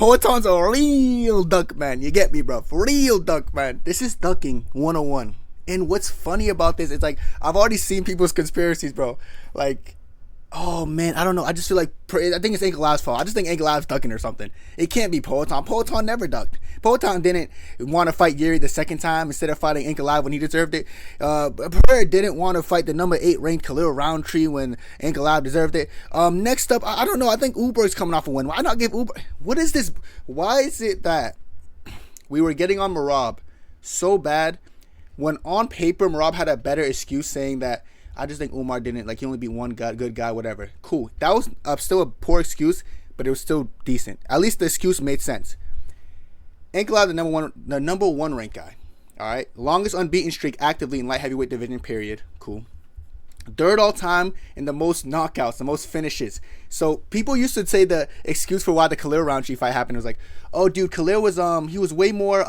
Poeton's a real duck, man. You get me, bro? Real duck, man. This is ducking 101. And what's funny about this is, like, I've already seen people's conspiracies, bro. Like, oh, man, I don't know. I just feel like, I think it's Ankalaev's fault. I just think Ankalaev's ducking or something. It can't be Poeton. Poeton never ducked. Poeton didn't want to fight Yuri the second time instead of fighting Ankalaev when he deserved it. Pereira didn't want to fight the number 8 ranked Khalil Roundtree when Ankalaev deserved it. Next up, I don't know. I think Uber's coming off a win. Why not give Uber? What is this? Why is it that we were getting on Merab so bad when on paper Merab had a better excuse saying that I just think Umar didn't, like, he only beat one guy, good guy, whatever. Cool. That was still a poor excuse, but it was still decent. At least the excuse made sense. Ankalaev, the number one ranked guy. All right. Longest unbeaten streak actively in light heavyweight division, period. Cool. Third all time in the most knockouts, the most finishes. So people used to say the excuse for why the Khalil Roundtree fight happened was like, oh, dude, Khalil was he was way more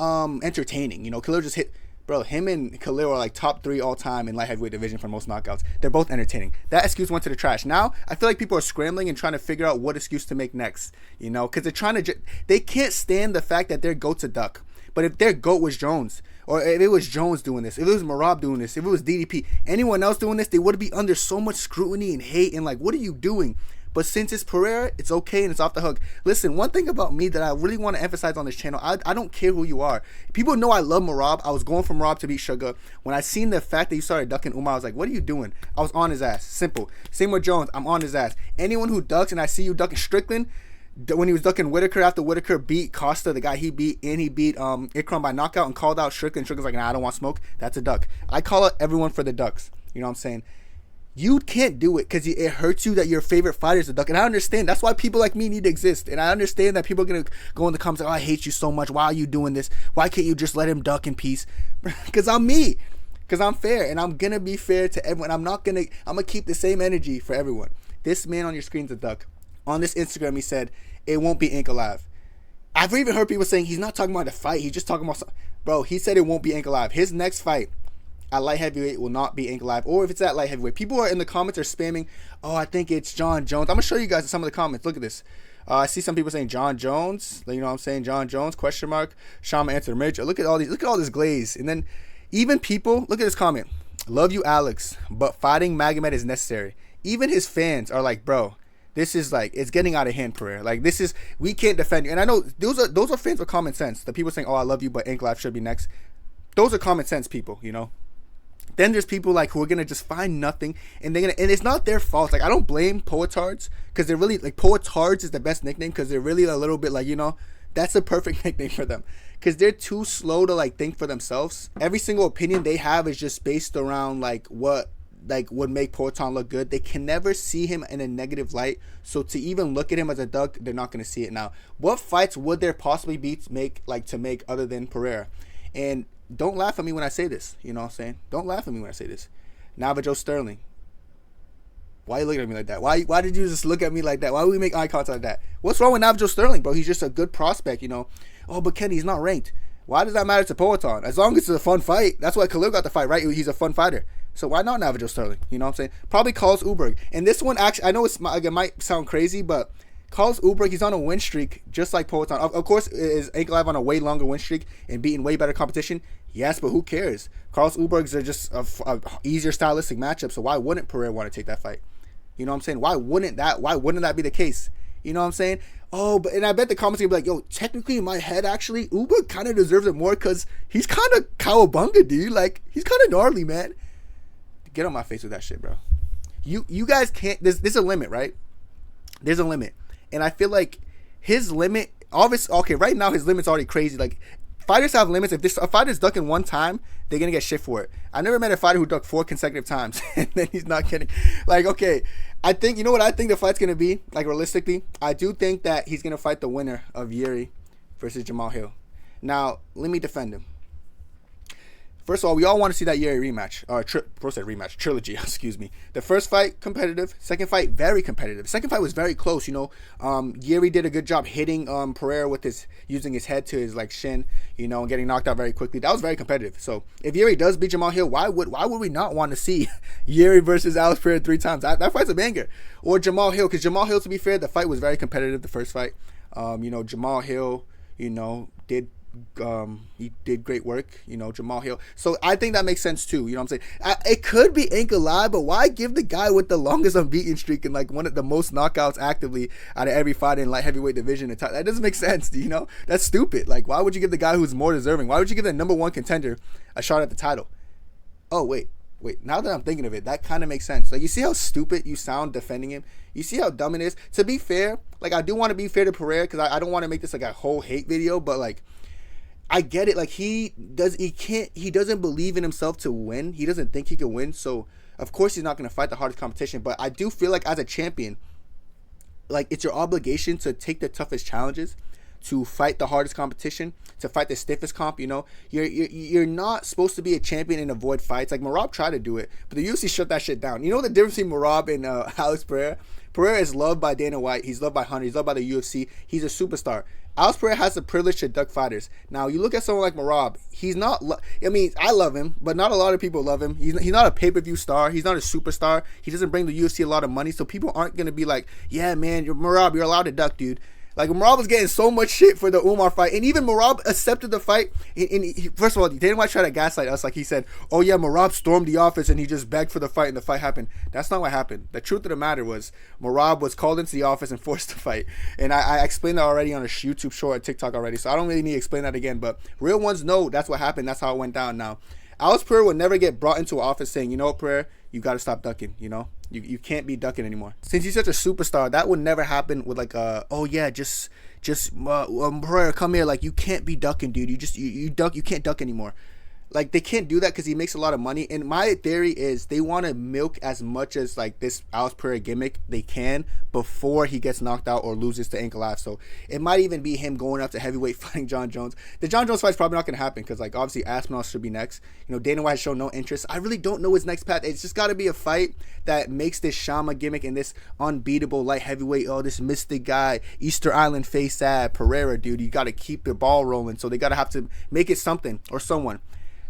entertaining. You know, Khalil just hit. Bro, him and Khalil are like top 3 all time in light heavyweight division for most knockouts. They're both entertaining. That excuse went to the trash. Now, I feel like people are scrambling and trying to figure out what excuse to make next. You know, because they're trying to, they can't stand the fact that their GOAT's a duck. But if their GOAT was Jones, or if it was Jones doing this, if it was Merab doing this, if it was DDP, anyone else doing this, they would be under so much scrutiny and hate and like, what are you doing? But since it's Pereira, it's okay and it's off the hook. Listen, one thing about me that I really want to emphasize on this channel, I don't care who you are. People know I love Merab. I was going from Merab to beat Sugar. When I seen the fact that you started ducking Umar, I was like, what are you doing? I was on his ass. Simple. Same with Jones. I'm on his ass. Anyone who ducks and I see you ducking Strickland, when he was ducking Whitaker after Whitaker beat Costa, the guy he beat, and he beat Ikram by knockout and called out Strickland. Strickland's like, nah, I don't want smoke. That's a duck. I call out everyone for the ducks. You know what I'm saying? You can't do it because it hurts you that your favorite fighter is a duck. And I understand. That's why people like me need to exist. And I understand that people are going to go in the comments like, oh, I hate you so much. Why are you doing this? Why can't you just let him duck in peace? Because I'm me. Because I'm fair. And I'm going to be fair to everyone. I'm going to keep the same energy for everyone. This man on your screen's a duck. On this Instagram, he said, it won't be Ankalaev. I've even heard people saying he's not talking about the fight. He's just talking about something. Bro, he said it won't be Ankalaev. His next fight at light heavyweight will not be Ankalaev, or if it's at light heavyweight. People are in the comments are spamming, oh, I think it's John Jones. I'm gonna show you guys some of the comments. Look at this. I see some people saying John Jones. You know what I'm saying? John Jones, question mark. Shama answer Major. Look at all these. Look at all this glaze. And then even people, look at this comment. Love you, Alex, but fighting Magomed is necessary. Even his fans are like, bro, this is like, it's getting out of hand, Pereira. Like, this is, we can't defend you. And I know those are fans with common sense. The people saying, oh, I love you, but Ankalaev should be next. Those are common sense people, you know. Then there's people like who are gonna just find nothing, and they're gonna, and it's not their fault. Like, I don't blame Poetards because they're really like, Poetards is the best nickname because they're really a little bit like, you know, that's a perfect nickname for them because they're too slow to like think for themselves. Every single opinion they have is just based around like what would make Poetan look good. They can never see him in a negative light, so to even look at him as a duck, they're not gonna see it. Now, what fights would there possibly be to make other than Pereira? And don't laugh at me when I say this. You know what I'm saying? Don't laugh at me when I say this. Navajo Sterling. Why are you looking at me like that? Why did you just look at me like that? Why would we make eye contact like that? What's wrong with Navajo Sterling, bro? He's just a good prospect, you know. Oh, but Kenny, he's not ranked. Why does that matter to Poetan? As long as it's a fun fight. That's why Khalil got the fight, right? He's a fun fighter. So why not Navajo Sterling? You know what I'm saying? Probably Carlos Uberg. And this one, actually, I know it might sound crazy, but Carlos Uberg, he's on a win streak just like Poetan. Of course, is Ankalaev on a way longer win streak and beating way better competition? Yes, but who cares? Carlos Ubergs are just a easier stylistic matchup, so why wouldn't Pereira want to take that fight? You know what I'm saying? Why wouldn't that be the case? You know what I'm saying? Oh, but and I bet the comments are gonna be like, yo, technically in my head, actually, Uberg kind of deserves it more because he's kind of cowabunga, dude. Like, he's kind of gnarly, man. Get on my face with that shit, bro. You guys can't, there's a limit, right? There's a limit. And I feel like his limit, obviously, okay, right now his limit's already crazy. Like, fighters have limits. If a fighter's ducking one time, they're going to get shit for it. I never met a fighter who ducked 4 consecutive times, and then he's not getting, like, okay, I think, you know what I think the fight's going to be? Like, realistically, I do think that he's going to fight the winner of Yuri versus Jamal Hill. Now, let me defend him. First of all, we all want to see that Yuri rematch, or rematch, trilogy, excuse me. The first fight, competitive. Second fight, very competitive. Second fight was very close, you know. Yuri did a good job hitting Pereira with using his head to his, like, shin, you know, and getting knocked out very quickly. That was very competitive. So, if Yuri does beat Jamal Hill, why would we not want to see Yuri versus Alex Pereira 3 times? That fight's a banger. Or Jamal Hill, because Jamal Hill, to be fair, the fight was very competitive, the first fight. Jamal Hill, did he did great work, Jamal Hill. So I think that makes sense too. You know what I'm saying? It could be Ankalaev, but why give the guy with the longest unbeaten streak and like one of the most knockouts actively out of every fight in light heavyweight division? That doesn't make sense. That's stupid. Like, why would you give the guy who's more deserving? Why would you give the number one contender a shot at the title? Oh wait. Now that I'm thinking of it, that kind of makes sense. Like, you see how stupid you sound defending him? You see how dumb it is? To be fair, like, I do want to be fair to Pereira because I don't want to make this like a whole hate video, but like, I get it. Like, he doesn't believe in himself to win. He doesn't think he can win. So of course he's not going to fight the hardest competition. But I do feel like as a champion, like, it's your obligation to take the toughest challenges, to fight the hardest competition, to fight the stiffest comp. You're not supposed to be a champion and avoid fights. Like, Merab tried to do it, but the UFC shut that shit down. You know the difference between Merab and Alex Pereira? Pereira is loved by Dana White. He's loved by Hunter. He's loved by the UFC. He's a superstar. Alex Pereira has the privilege to duck fighters. Now, you look at someone like Merab. He's not... I love him, but not a lot of people love him. He's not a pay-per-view star. He's not a superstar. He doesn't bring the UFC a lot of money, so people aren't going to be like, yeah, man, Merab, you're allowed to duck, dude. Like, Merab was getting so much shit for the Umar fight, and even Merab accepted the fight. First of all, Dana White tried to gaslight us. Like, he said, oh yeah, Merab stormed the office and he just begged for the fight, and the fight happened. That's not what happened. The truth of the matter was, Merab was called into the office and forced to fight. And I explained that already on a YouTube short at TikTok already, so I don't really need to explain that again. But real ones know that's what happened. That's how it went down. Now, Alex Pereira would never get brought into an office saying, Pereira, you got to stop ducking, You can't be ducking anymore. Since he's such a superstar, that would never happen with like, Pereira, come here. Like, you can't be ducking, dude. You duck. You can't duck anymore. Like, they can't do that because he makes a lot of money. And my theory is they want to milk as much as like this Alex Pereira gimmick they can before he gets knocked out or loses to Ankalaev. So it might even be him going up to heavyweight fighting John Jones. The John Jones fight's probably not going to happen because, like, obviously Aspinall should be next. Dana White has shown no interest. I really don't know his next path. It's just got to be a fight that makes this Shama gimmick and this unbeatable light heavyweight, this mystic guy, Easter Island face Pereira, dude. You got to keep the ball rolling. So they got to have to make it something or someone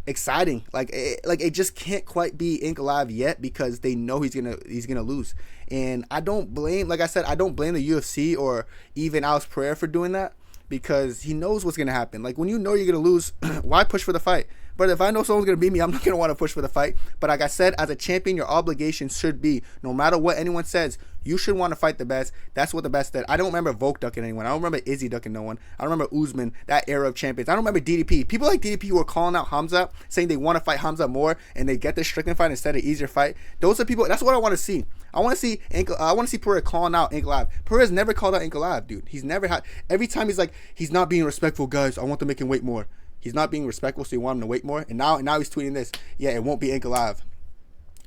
exciting. Like it just can't quite be Ankalaev yet because they know he's gonna lose. And I don't blame, like I said, I don't blame the UFC or even Alex Pereira for doing that because he knows what's gonna happen. Like, when you know you're gonna lose, why push for the fight? But if I know someone's gonna beat me, I'm not gonna want to push for the fight. But like I said, as a champion, your obligation should be, no matter what anyone says, you should want to fight the best. That's what the best did. I don't remember Volk ducking anyone. I don't remember Izzy ducking no one. I don't remember Usman, that era of champions. I don't remember DDP. People like DDP who are calling out Hamza, saying they want to fight Hamza more, and they get the Strickland fight instead of easier fight. Those are people. That's what I want to see. I want to see Pereira calling out Ankalaev. Pereira's never called out Ankalaev, dude. He's never had. Every time he's like, he's not being respectful, guys. I want to make him weight more. He's not being respectful, so you want him to wait more. And now he's tweeting this. Yeah, it won't be Ankalaev.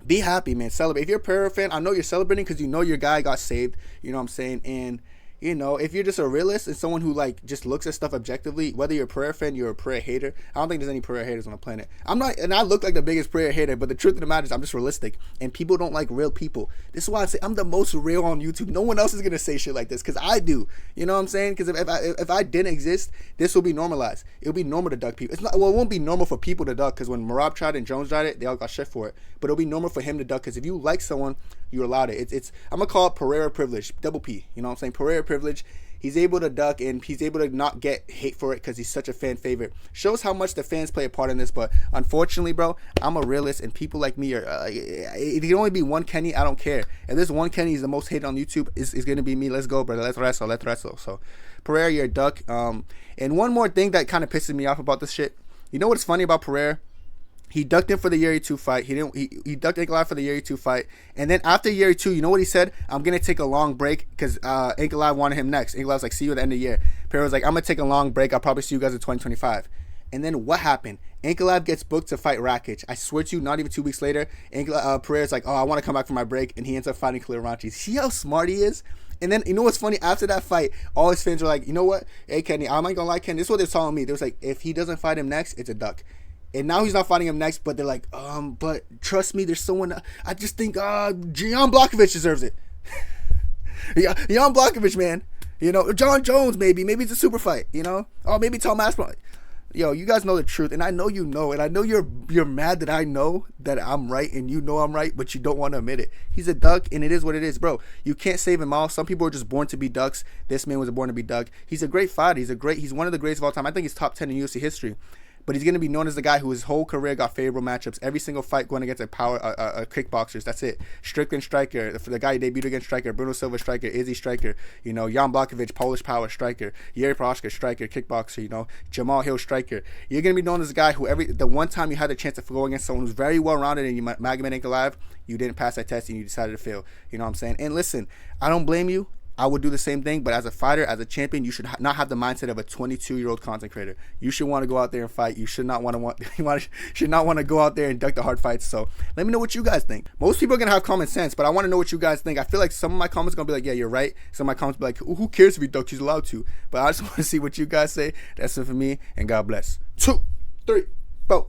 Be happy, man. Celebrate. If you're a Pereira fan, I know you're celebrating because you know your guy got saved. You know what I'm saying? And, if you're just a realist and someone who, like, just looks at stuff objectively, whether you're a Pereira fan, you're a Pereira hater. I don't think there's any Pereira haters on the planet. I'm not, and I look like the biggest Pereira hater, but the truth of the matter is I'm just realistic. And people don't like real people. This is why I say I'm the most real on YouTube. No one else is going to say shit like this because I do. You know what I'm saying? Because if I didn't exist, this will be normalized. It'll be normal to duck people. It won't be normal for people to duck because when Merab tried and Jones tried it, they all got shit for it. But it'll be normal for him to duck because if you like someone, you're allowed it. I'm going to call it Pereira privilege, double P. You know what I'm saying? Pereira privilege. He's able to duck and he's able to not get hate for it because he's such a fan favorite. Shows how much the fans play a part in this. But unfortunately, bro, I'm a realist and people like me are. It can only be one Kenny. I don't care. If there's one Kenny, he's the most hated on YouTube. Is going to be me. Let's go, brother. Let's wrestle. So, Pereira, you're a duck. And one more thing that kind of pisses me off about this shit. You know what's funny about Pereira? He ducked him for the Yuri 2 fight. He ducked Ankalaev for the Yuri 2 fight. And then after Yuri 2, you know what he said? I'm going to take a long break because Ankalaev wanted him next. Ankalaev was like, see you at the end of the year. Pereira was like, I'm going to take a long break. I'll probably see you guys in 2025. And then what happened? Ankalaev gets booked to fight Rakic. I swear to you, not even 2 weeks later, Pereira's like, oh, I want to come back for my break. And he ends up fighting Khalil Ranchi. See how smart he is? And then, you know what's funny? After that fight, all his fans were like, you know what? Hey, Kenny, I'm not going to lie, Kenny. This is what they're telling me. They was like, if he doesn't fight him next, it's a duck. And now he's not fighting him next, but they're like, but trust me, there's someone. I just think Jan Blachowicz deserves it. Yeah, Jan Blachowicz, man. John Jones, maybe it's a super fight. Oh, maybe Tom Aspinall. Yo, you guys know the truth, and I know you know, and I know you're mad that I know that I'm right, and you know I'm right, but you don't want to admit it. He's a duck, and it is what it is, bro. You can't save him all. Some people are just born to be ducks. This man was born to be duck. He's a great fighter. He's one of the greatest of all time. I think he's top 10 in UFC history. But he's going to be known as the guy who his whole career got favorable matchups. Every single fight going against a kickboxers. That's it. Strickland striker. The guy who debuted against striker. Bruno Silva striker. Izzy striker. Jan Blachowicz, Polish power striker. Yuri Prochazka striker, kickboxer. Jamal Hill striker. You're going to be known as the guy who the one time you had the chance to go against someone who's very well rounded and you Magomed Ankalaev, you didn't pass that test and you decided to fail. You know what I'm saying? And listen, I don't blame you. I would do the same thing, but as a fighter, as a champion, you should not have the mindset of a 22-year-old content creator. You should want to go out there and fight. You should not want to go out there and duck the hard fights. So let me know what you guys think. Most people are gonna have common sense, but I want to know what you guys think. I feel like some of my comments are gonna be like, yeah, you're right. Some of my comments will be like, who cares if he ducks? He's allowed to. But I just want to see what you guys say. That's it for me, and God bless. 2, 3, 4.